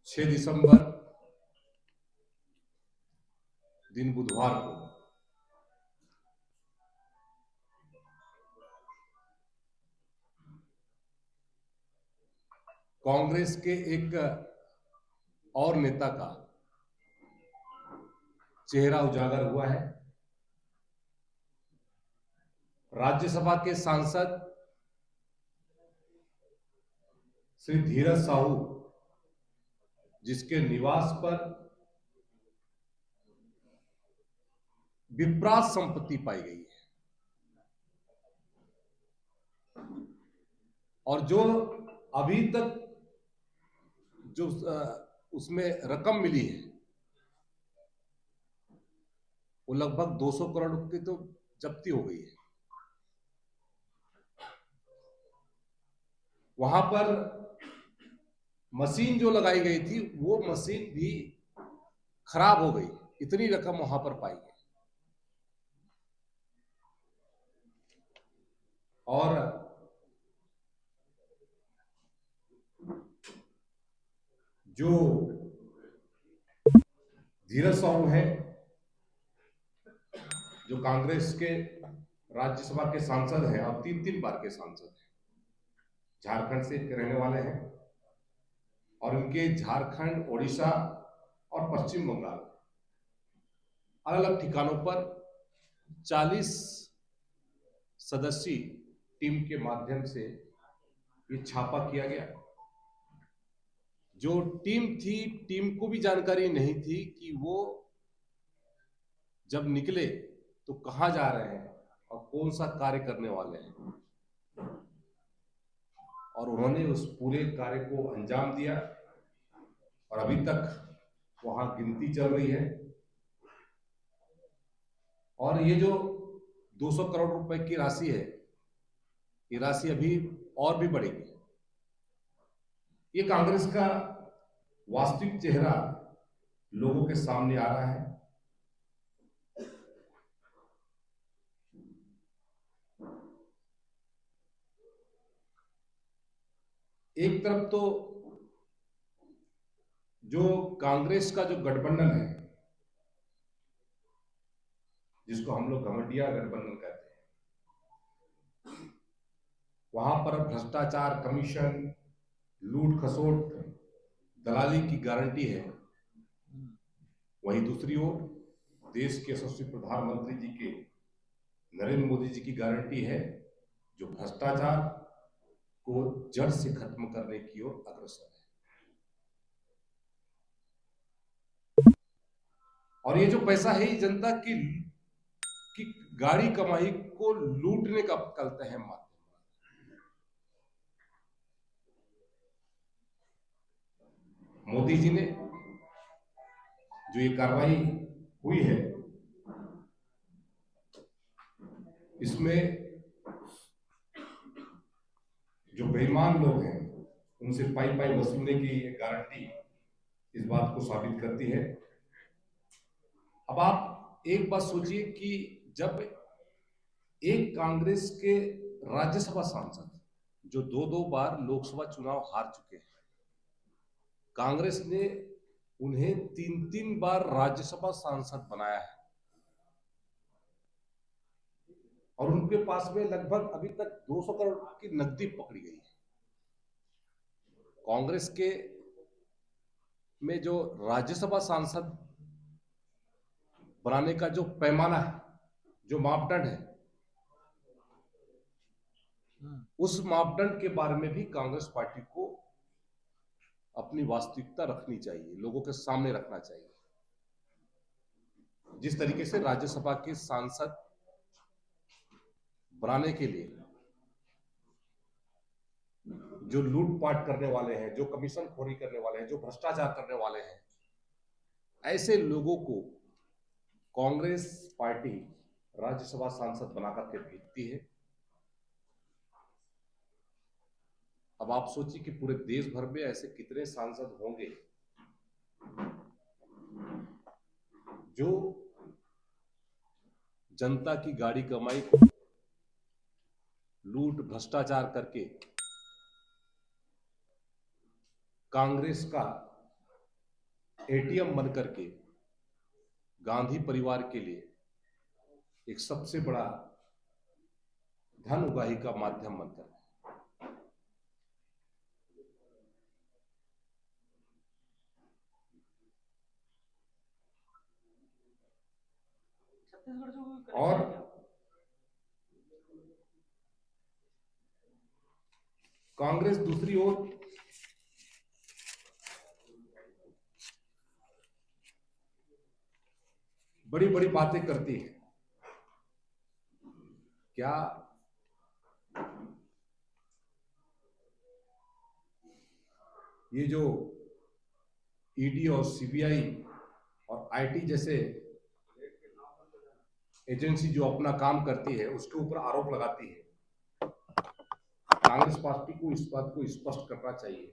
6 दिसंबर दिन बुधवार को कांग्रेस के एक और नेता का चेहरा उजागर हुआ है। राज्यसभा के सांसद श्री धीरज साहू, जिसके निवास पर विपराध संपत्ति पाई गई है और जो अभी तक जो उसमें रकम मिली है वो लगभग 200 करोड़ की तो जब्ती हो गई है। वहां पर मशीन जो लगाई गई थी वो मशीन भी खराब हो गई, इतनी रकम वहां पर पाई गई। और जो धीरज साहू है, जो कांग्रेस के राज्यसभा के सांसद हैं और 3 बार के सांसद हैं, झारखंड से रहने वाले हैं और इनके झारखंड, ओडिशा और पश्चिम बंगाल अलग अलग ठिकानों पर 40 सदस्यीय टीम के माध्यम से ये छापा किया गया। जो टीम थी, टीम को भी जानकारी नहीं थी कि वो जब निकले तो कहां जा रहे हैं और कौन सा कार्य करने वाले हैं, और उन्होंने उस पूरे कार्य को अंजाम दिया और अभी तक वहां गिनती चल रही है। और ये जो 200 करोड़ रुपए की राशि है, ये राशि अभी और भी बढ़ेगी। ये कांग्रेस का वास्तविक चेहरा लोगों के सामने आ रहा है। एक तरफ तो जो कांग्रेस का जो गठबंधन है, जिसको हम लोग घमंडिया गठबंधन कहते हैं, वहां पर भ्रष्टाचार, कमीशन, लूट खसोट, दलाली की गारंटी है। वहीं दूसरी ओर देश के यशस्वी प्रधानमंत्री जी के नरेंद्र मोदी जी की गारंटी है, जो भ्रष्टाचार को जड़ से खत्म करने की ओर अग्रसर है। और ये जो पैसा है, ये जनता की गाड़ी कमाई को लूटने का कहते हैं माध्यम। मोदी जी ने जो ये कार्रवाई हुई है, इसमें जो बेईमान लोग हैं उनसे पाई पाई वसूलने की ये गारंटी इस बात को साबित करती है। अब आप एक बात सोचिए कि जब एक कांग्रेस के राज्यसभा सांसद जो 2 बार लोकसभा चुनाव हार चुके हैं, कांग्रेस ने उन्हें 3 बार राज्यसभा सांसद बनाया है और उनके पास में लगभग अभी तक 200 करोड़ की नकदी पकड़ी गई है। कांग्रेस के में जो राज्यसभा सांसद बनाने का जो पैमाना है, जो मापदंड है, उस मापदंड के बारे में भी कांग्रेस पार्टी को अपनी वास्तविकता रखनी चाहिए, लोगों के सामने रखना चाहिए। जिस तरीके से राज्यसभा के सांसद बनाने के लिए जो लूटपाट करने वाले हैं, जो कमीशन खोरी करने वाले हैं, जो भ्रष्टाचार करने वाले हैं, ऐसे लोगों को कांग्रेस पार्टी राज्यसभा सांसद बनाकर के भेजती है। अब आप सोचिए कि पूरे देश भर में ऐसे कितने सांसद होंगे जो जनता की गाड़ी कमाई को लूट भ्रष्टाचार करके कांग्रेस का एटीएम बन करके गांधी परिवार के लिए एक सबसे बड़ा धन उगाही का माध्यम बनता है। और कांग्रेस दूसरी ओर बड़ी बड़ी बातें करती है। क्या ये जो ईडी और सीबीआई और आईटी जैसे एजेंसी जो अपना काम करती है उसके ऊपर आरोप लगाती है, कांग्रेस पार्टी को इस बात को स्पष्ट करना चाहिए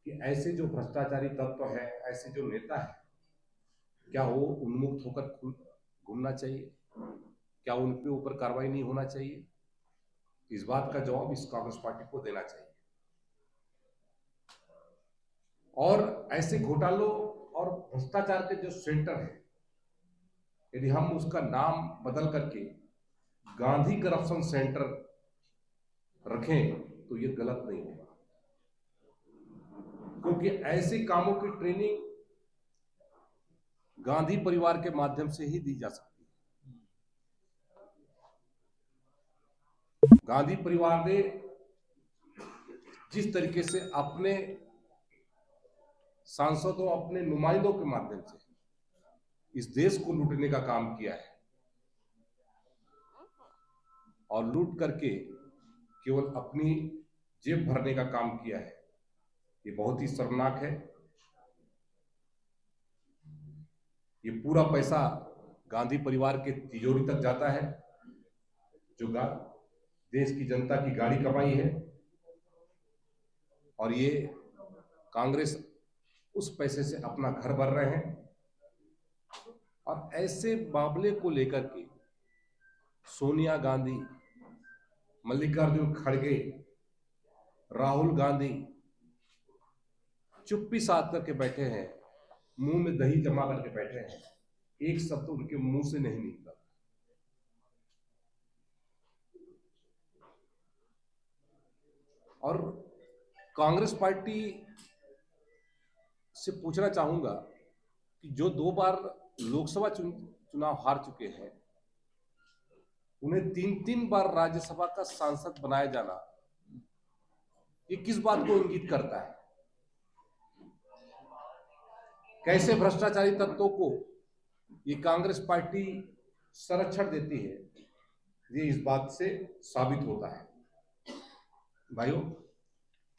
कि ऐसे जो भ्रष्टाचारी तत्व है, ऐसे जो नेता है, क्या वो उन्मुक्त होकर घूमना चाहिए? क्या उनके ऊपर कार्रवाई नहीं होना चाहिए? इस बात का जवाब इस कांग्रेस पार्टी को देना चाहिए। और ऐसे घोटालों और भ्रष्टाचार के जो सेंटर है, यदि हम उसका नाम बदल करके गांधी करप्शन सेंटर रखें तो ये गलत नहीं होगा, क्योंकि ऐसे कामों की ट्रेनिंग गांधी परिवार के माध्यम से ही दी जा सकती है। गांधी परिवार ने जिस तरीके से अपने सांसदों, अपने नुमाइंदों के माध्यम से इस देश को लूटने का काम किया है और लूट करके केवल अपनी जेब भरने का काम किया है, ये बहुत ही शर्मनाक है। ये पूरा पैसा गांधी परिवार के तिजोरी तक जाता है, जो देश की जनता की गाड़ी कमाई है, और ये कांग्रेस उस पैसे से अपना घर भर रहे हैं। और ऐसे मामले को लेकर के सोनिया गांधी, मल्लिकार्जुन खड़गे, राहुल गांधी चुप्पी साध करके बैठे हैं, मुंह में दही जमा करके बैठे हैं, एक शब्द उनके मुंह से नहीं निकला। और कांग्रेस पार्टी से पूछना चाहूंगा कि जो 2 बार लोकसभा चुनाव हार चुके हैं, उन्हें 3-3 बार राज्यसभा का सांसद बनाया जाना, ये किस बात को इंगित करता है? कैसे भ्रष्टाचारी तत्वों को ये कांग्रेस पार्टी संरक्षण देती है, ये इस बात से साबित होता है। भाइयों,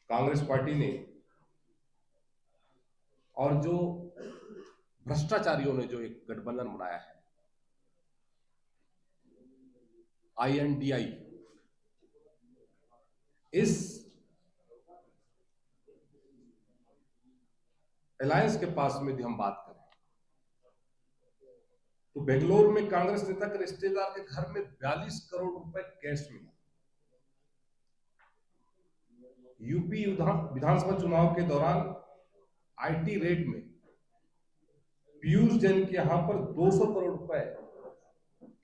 कांग्रेस पार्टी ने और जो भ्रष्टाचारियों ने जो एक गठबंधन बनाया है, INDI, इस अलायंस के पास में यदि हम बात करें तो बेंगलोर में कांग्रेस नेता के रिश्तेदार के घर में 42 करोड़ रुपए कैश मिला। यूपी विधानसभा चुनाव के दौरान IT रेड में पीयूष जैन के यहां पर 200 करोड़ रुपए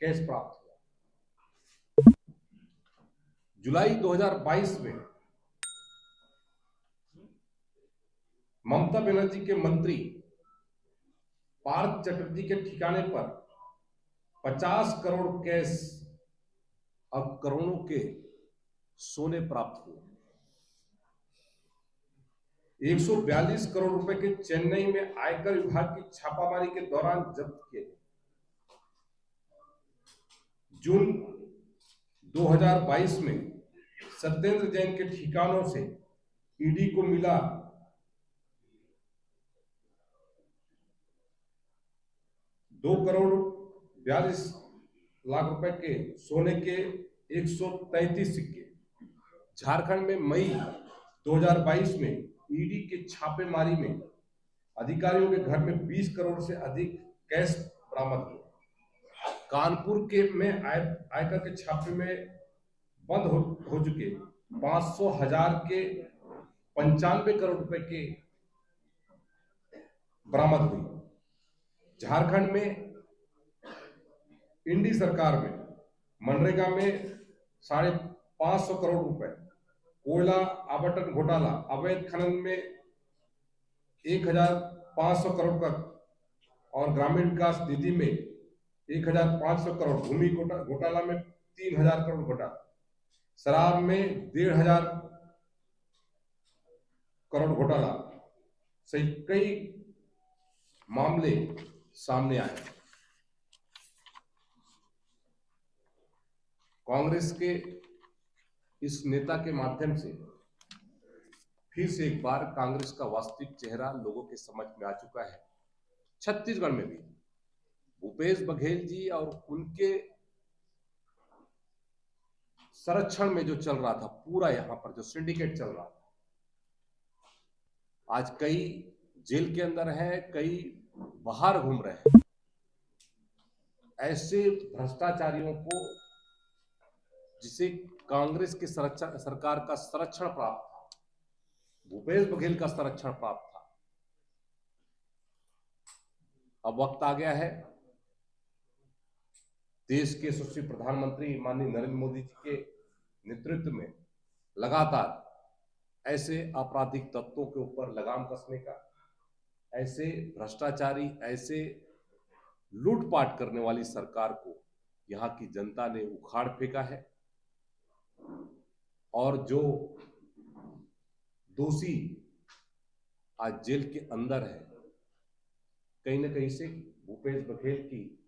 कैश प्राप्त हुआ। जुलाई 2022 में ममता बनर्जी के मंत्री पार्थ चटर्जी के ठिकाने पर 50 करोड़ कैश और करोड़ों के सोने प्राप्त हुए। 142 करोड़ रुपए के चेन्नई में आयकर विभाग की छापामारी के दौरान जब्त किए। जून 2022 में सत्येंद्र जैन के ठिकानों से ईडी को मिला 2,42,00,000 रुपए के सोने के 133 सिक्के। झारखंड में मई 2022 में ईडी के छापेमारी में अधिकारियों के घर में 20 करोड़ से अधिक कैश बरामद हुए। कानपुर के में आयकर के छापे में बंद हो चुके 500,000 के 95 करोड़ रुपए के बरामद हुई। झारखंड में इंडी सरकार में मनरेगा में 550 करोड़ रुपए, कोयला आवंटन घोटाला, अवैध खनन में 1500 करोड़ का, और ग्रामीण विकास निधि में 1500 करोड़, भूमि घोटाला में 3000 करोड़ घोटाला, शराब में 1500 करोड़ घोटाला सहित कई मामले सामने आए। कांग्रेस के इस नेता के माध्यम से फिर से एक बार कांग्रेस का वास्तविक चेहरा लोगों के समझ में आ चुका है। छत्तीसगढ़ में भी भूपेश बघेल जी और उनके संरक्षण में जो चल रहा था, पूरा यहां पर जो सिंडिकेट चल रहा था, आज कई जेल के अंदर है, कई बाहर घूम रहे हैं। ऐसे भ्रष्टाचारियों को, जिसे कांग्रेस की सरकार का संरक्षण प्राप्त था, भूपेश बघेल का संरक्षण प्राप्त था, अब वक्त आ गया है देश के यशस्वी प्रधानमंत्री माननीय नरेंद्र मोदी जी के नेतृत्व में लगातार ऐसे आपराधिक तत्वों के ऊपर लगाम कसने का, ऐसे भ्रष्टाचारी, ऐसे लूटपाट करने वाली सरकार को यहाँ की जनता ने उखाड़ फेंका है। और जो दोषी आज जेल के अंदर है, कहीं ना कहीं से भूपेश बघेल की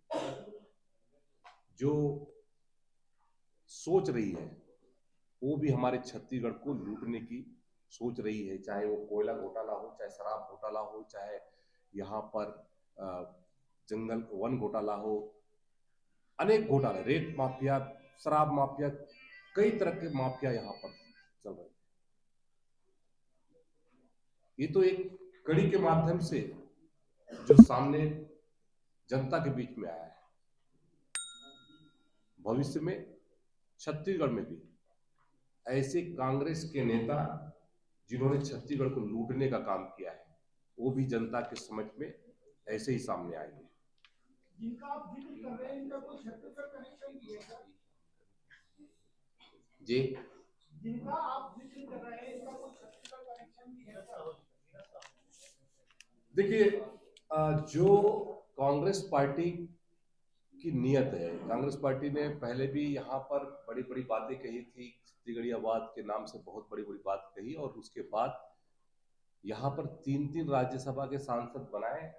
जो सोच रही है वो भी हमारे छत्तीसगढ़ को लूटने की सोच रही है, चाहे वो कोयला घोटाला हो, चाहे शराब घोटाला हो, चाहे यहाँ पर जंगल वन घोटाला हो, अनेक घोटाले, रेत माफिया, शराब माफिया, कई तरह के माफिया यहाँ पर चल रहे हैं। ये तो एक कड़ी के माध्यम से जो सामने जनता के बीच में आया है। भविष्य में छत्तीसगढ़ में भी ऐसे कांग्रेस के नेता जिन्होंने छत्तीसगढ़ को लूटने का काम किया है, वो भी जनता के समझ में ऐसे ही सामने आएंगे। जिनका आप जिक्र कर रहे हैं, इनका कोई छत्तीसगढ़ कनेक्शन भी है क्या? जी, जिनका आप जिक्र कर रहे हैं, इनका कोई छत्तीसगढ़ कनेक्शन भी है क्या? देखिए, जो कांग्रेस पार्टी की नियत है, कांग्रेस पार्टी ने पहले भी यहाँ पर बड़ी बड़ी बातें कही थी, छत्तीसगढ़ियावाद के नाम से बहुत बड़ी बड़ी बात कही, और उसके बाद यहाँ पर 3-3 राज्यसभा के सांसद बनाए।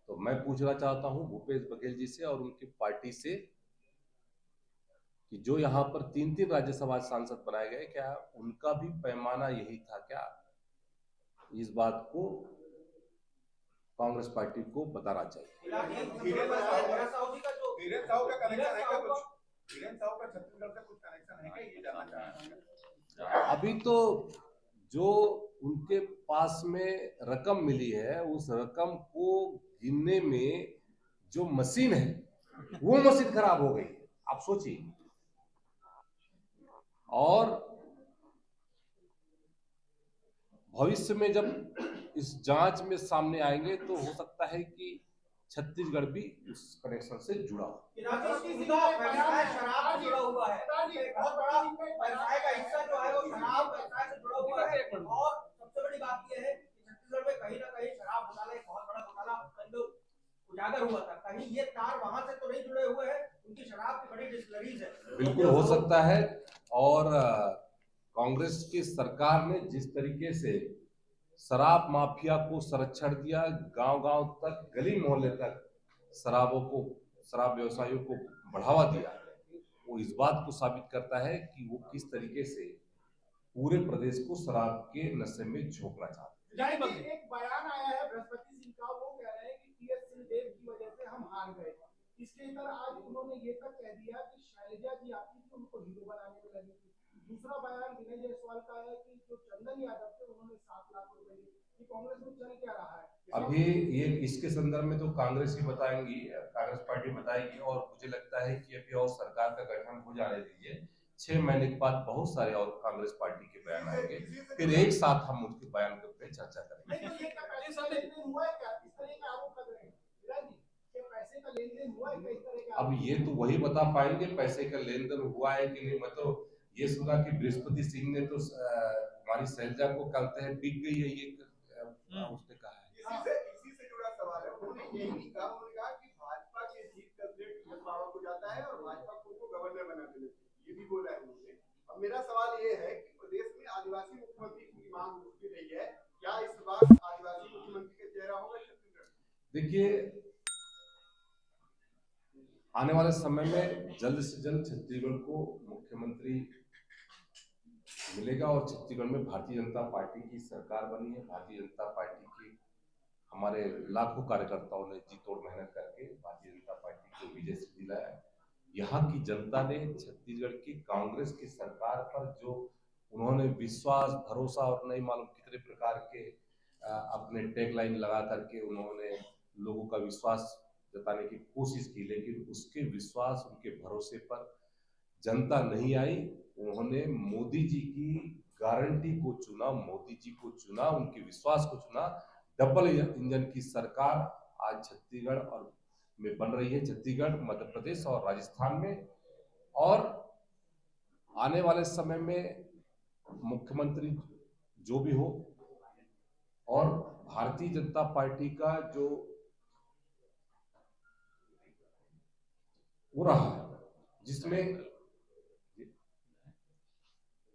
तो मैं पूछना चाहता हूँ भूपेश बघेल जी से और उनकी पार्टी से कि जो यहाँ पर 3-3 राज्यसभा सांसद बनाए गए, क्या उनका भी पैमाना यही था क्या? इस बात को कांग्रेस पार्टी को बताना चाहिए। अभी तो जो उनके पास में रकम मिली है, उस रकम को गिनने में जो मशीन है, वो मशीन खराब हो गई, आप सोचिए। और भविष्य में जब इस जांच में सामने आएंगे तो हो सकता है कि छत्तीसगढ़ भी उस कनेक्शन से जुड़ा हो। शराब जुड़ा हुआ है, बहुत बड़ा व्यवसाय का हिस्सा जो है वो शराब व्यवसाय से जुड़ा हुआ है। और सबसे बड़ी बात यह है कि छत्तीसगढ़ में कहीं ना कहीं शराब घोटाला एक बहुत बड़ा घोटाला उजागर हुआ था। कहीं ये तार वहां से तो नहीं जुड़े हुए हैं, उनकी शराब की बड़ी डिस्टिलरीज है। बिल्कुल हो सकता है। और कांग्रेस की सरकार ने जिस तरीके से शराब माफिया को संरक्षण दिया, गांव-गांव तक, गली मोहल्ले तक शराब व्यवसायियों को बढ़ावा दिया, वो इस बात को साबित करता है कि वो किस तरीके से पूरे प्रदेश को शराब के नशे में झोंकना चाहते हैं। एक बयान आया है बृहस्पति सिंह का, वो कह रहे हैं कि टीएस सिंहदेव की वजह से हम हार गए। इसके अंदर आज उन्होंने ये तक कह दिया कि शैलजा जी आती थी, उनको हीरो बनाने में लगी थी। दूसरा बयान विनय जायसवाल का है कि जो चंदन यादव थे उन्होंने 7 लाख रुपए दिए। ये कांग्रेस में चल क्या रहा है? अभी ये इसके संदर्भ में तो कांग्रेस ही बताएंगी, कांग्रेस पार्टी बताएगी, और मुझे लगता है कि अभी और सरकार का गठन हो जाने दीजिए। 6 महीने के बाद बहुत सारे और कांग्रेस पार्टी के बयान आएंगे, फिर एक साथ हम उनके बयान पे चर्चा करेंगे। पैसे का लेन देन हुआ है क्या, इस तरह का आरोप लग रहे हैं विराज जी, कि पैसे का लेन देन हुआ है क्या, इस तरह का अब ये तो वही बता पाएंगे पैसे का लेन देन हुआ है कि नहीं। मैं तो ये सुना कि बृहस्पति सिंह ने तो हमारी शैलजा को कहते हैं बिक गई है ये उसने कहा है। इसी से जुड़ा सवाल है। उन्होंने यही कहा, उन्होंने कहा कि भाजपा के जीत का श्रेय टीएस बाबा को जाता है और भाजपा को उनको गवर्नर बना देना चाहिए, ये भी बोला है उन्होंने। अब मेरा सवाल ये है कि प्रदेश में आदिवासी मुख्यमंत्री की मांग उठती रही है, क्या इस बार आदिवासी मुख्यमंत्री का चेहरा होगा छत्तीसगढ़? देखिए, आने वाले समय में जल्द से जल्द छत्तीसगढ़ को मुख्यमंत्री मिलेगा और छत्तीसगढ़ में भारतीय जनता पार्टी की सरकार बनी है। भारतीय जनता पार्टी की हमारे लाखों कार्यकर्ताओं ने जी तोड़ मेहनत करके भारतीय जनता पार्टी को विजय से दिलाया। यहाँ की जनता ने छत्तीसगढ़ की कांग्रेस की सरकार पर जो उन्होंने विश्वास, भरोसा और नहीं मालूम कितने प्रकार के अपने टैगलाइन लगा करके उन्होंने लोगों का विश्वास जताने की कोशिश की, लेकिन उसके विश्वास, उनके भरोसे पर जनता नहीं आई। उन्होंने मोदी जी की गारंटी को चुना, मोदी जी को चुना, उनके विश्वास को चुना। डबल इंजन की सरकार आज छत्तीसगढ़ और में बन रही है, छत्तीसगढ़, मध्य प्रदेश और राजस्थान में। और आने वाले समय में मुख्यमंत्री जो भी हो और भारतीय जनता पार्टी का जो हो रहा है, जिसमें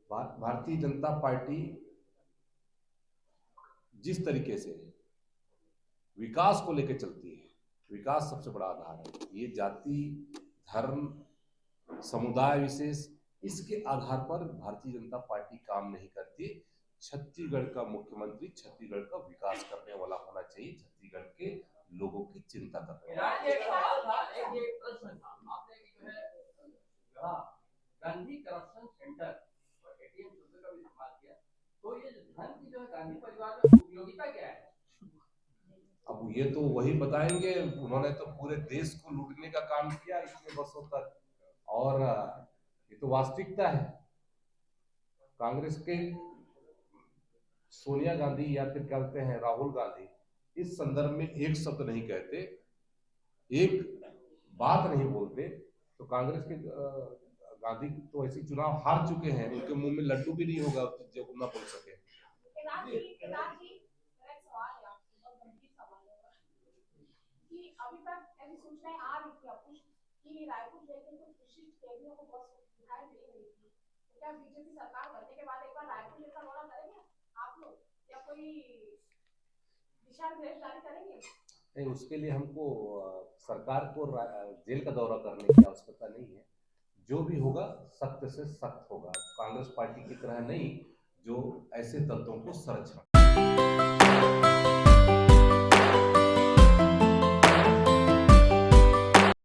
भारतीय जनता पार्टी जिस तरीके से विकास को लेकर चलती है, विकास सबसे बड़ा आधार है। ये जाति, धर्म, समुदाय विशेष, इसके आधार पर भारतीय जनता पार्टी काम नहीं करती। छत्तीसगढ़ का मुख्यमंत्री छत्तीसगढ़ का विकास करने वाला होना चाहिए, छत्तीसगढ़ के लोगों की चिंता करने वाला। गांधी करप्शन सेंटर एटीएम शब्द का भी इस्तेमाल किया, तो ये धन की जो है गांधी परिवार में उपयोगिता क्या है? अब ये तो वही बताएंगे। उन्होंने तो पूरे देश को लूटने का काम किया इतने वर्षों तक, और ये तो वास्तविकता है। कांग्रेस के सोनिया गांधी या फिर कहते हैं राहुल गांधी इस संदर्भ में एक शब्द नहीं कहते, एक बात नहीं बोलते। तो कांग्रेस के गांधी तो ऐसे चुनाव हार चुके हैं, उनके मुंह में लड्डू भी नहीं होगा जब ना बोल सके। अभी तक ऐसी सूचनाएं आ रही थी आपको कि रायपुर लेकर कुछ विशिष्ट कैदियों को बस दिखाई दे रही थी, तो क्या बीजेपी सरकार बनने के बाद एक बार रायपुर जैसा दौरा करेंगे आप लोग, या कोई दिशा निर्देश जारी करेंगे? नहीं, उसके लिए हमको सरकार को जेल का दौरा करने की आवश्यकता नहीं है। जो भी होगा सख्त से सख्त होगा, कांग्रेस पार्टी की तरह नहीं जो ऐसे तत्वों को संरक्षण